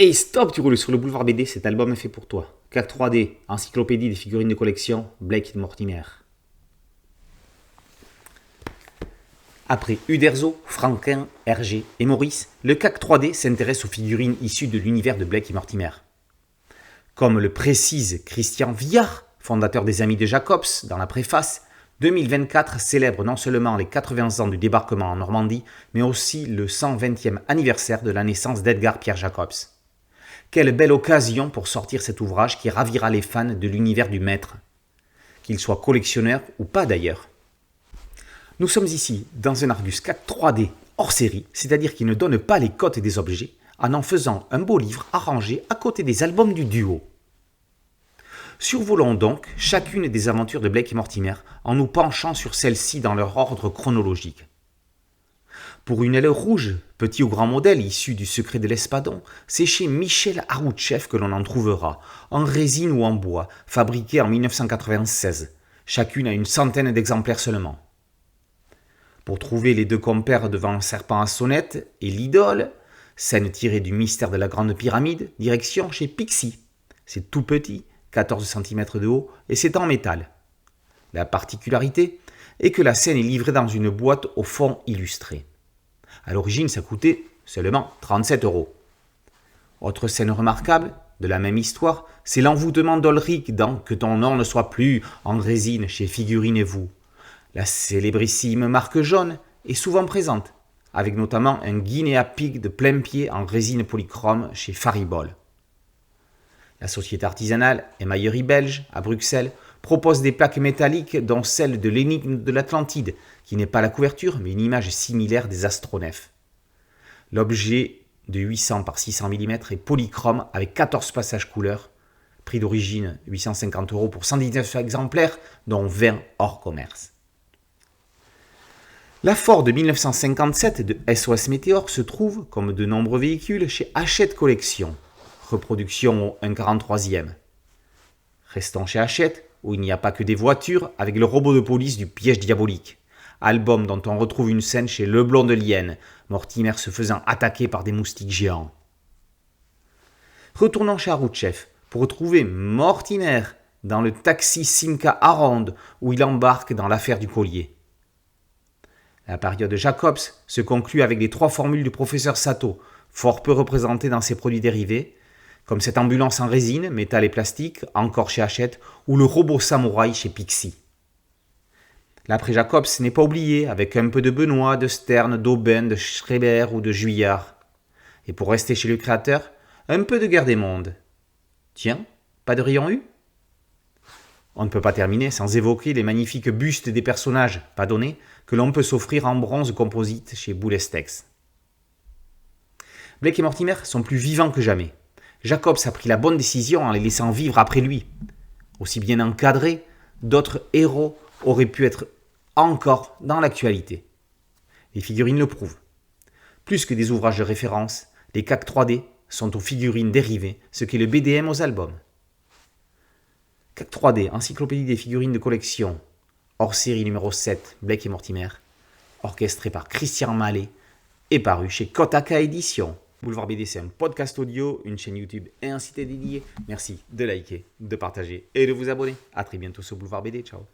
Hey stop, tu roules sur le boulevard BD, cet album est fait pour toi. CAC 3D, encyclopédie des figurines de collection, Blake et Mortimer. Après Uderzo, Franquin, Hergé et Maurice, le CAC 3D s'intéresse aux figurines issues de l'univers de Blake et Mortimer. Comme le précise Christian Villard, fondateur des Amis de Jacobs, dans la préface, 2024 célèbre non seulement les 80 ans du débarquement en Normandie, mais aussi le 120e anniversaire de la naissance d'Edgar Pierre Jacobs. Quelle belle occasion pour sortir cet ouvrage qui ravira les fans de l'univers du maître, qu'ils soient collectionneurs ou pas d'ailleurs. Nous sommes ici dans un Argus CAC 3D hors série, c'est-à-dire qui ne donne pas les cotes des objets, en faisant un beau livre arrangé à côté des albums du duo. Survolons donc chacune des aventures de Blake et Mortimer en nous penchant sur celles-ci dans leur ordre chronologique. Pour une aile rouge, petit ou grand modèle issu du secret de l'Espadon, c'est chez Michel Aroutcheff que l'on en trouvera, en résine ou en bois, fabriquée en 1996, chacune à une centaine d'exemplaires seulement. Pour trouver les deux compères devant un serpent à sonnette et l'idole, scène tirée du mystère de la Grande Pyramide, direction chez Pixie. C'est tout petit, 14 cm de haut, et c'est en métal. La particularité est que la scène est livrée dans une boîte au fond illustré. À l'origine, ça coûtait seulement 37 €. Autre scène remarquable de la même histoire, c'est l'envoûtement d'Olric dans Que ton nom ne soit plus en résine chez Figurine et vous. La célébrissime marque jaune est souvent présente, avec notamment un Guinea Pig de plein pied en résine polychrome chez Faribol. La société artisanale Émaillerie Belge, à Bruxelles, propose des plaques métalliques dont celle de l'énigme de l'Atlantide, qui n'est pas la couverture, mais une image similaire des astronefs. L'objet de 800 par 600 mm est polychrome avec 14 passages couleurs, prix d'origine 850 € pour 119 exemplaires, dont 20 hors commerce. La Ford de 1957 de SOS Météor se trouve, comme de nombreux véhicules, chez Hachette Collection, reproduction au 1/43e. Restons chez Hachette, où il n'y a pas que des voitures, avec le robot de police du piège diabolique. Album dont on retrouve une scène chez Leblond de Lienne, Mortimer se faisant attaquer par des moustiques géants. Retournons chez Aroutcheff pour retrouver Mortimer dans le taxi Simca à Ronde, où il embarque dans l'affaire du collier. La période Jacobs se conclut avec les 3 formules du professeur Sato, fort peu représentées dans ses produits dérivés, comme cette ambulance en résine, métal et plastique, encore chez Hachette, ou le robot samouraï chez Pixie. L'après Jacobs n'est pas oublié, avec un peu de Benoît, de Stern, d'Aubin, de Schreiber ou de Juillard. Et pour rester chez le créateur, un peu de Guerre des mondes. Tiens, pas de rayon U ? On ne peut pas terminer sans évoquer les magnifiques bustes des personnages, pas donnés, que l'on peut s'offrir en bronze composite chez Boulestex. Blake et Mortimer sont plus vivants que jamais. Jacobs a pris la bonne décision en les laissant vivre après lui. Aussi bien encadrés, d'autres héros auraient pu être encore dans l'actualité. Les figurines le prouvent. Plus que des ouvrages de référence, les CAC 3D sont aux figurines dérivées, ce qu'est le BDM aux albums. CAC 3D, encyclopédie des figurines de collection, hors série numéro 7, Blake et Mortimer, orchestré par Christian Mallet et paru chez Kotaka Éditions. Boulevard BD, c'est un podcast audio, une chaîne YouTube et un site dédié. Merci de liker, de partager et de vous abonner. A très bientôt sur Boulevard BD. Ciao.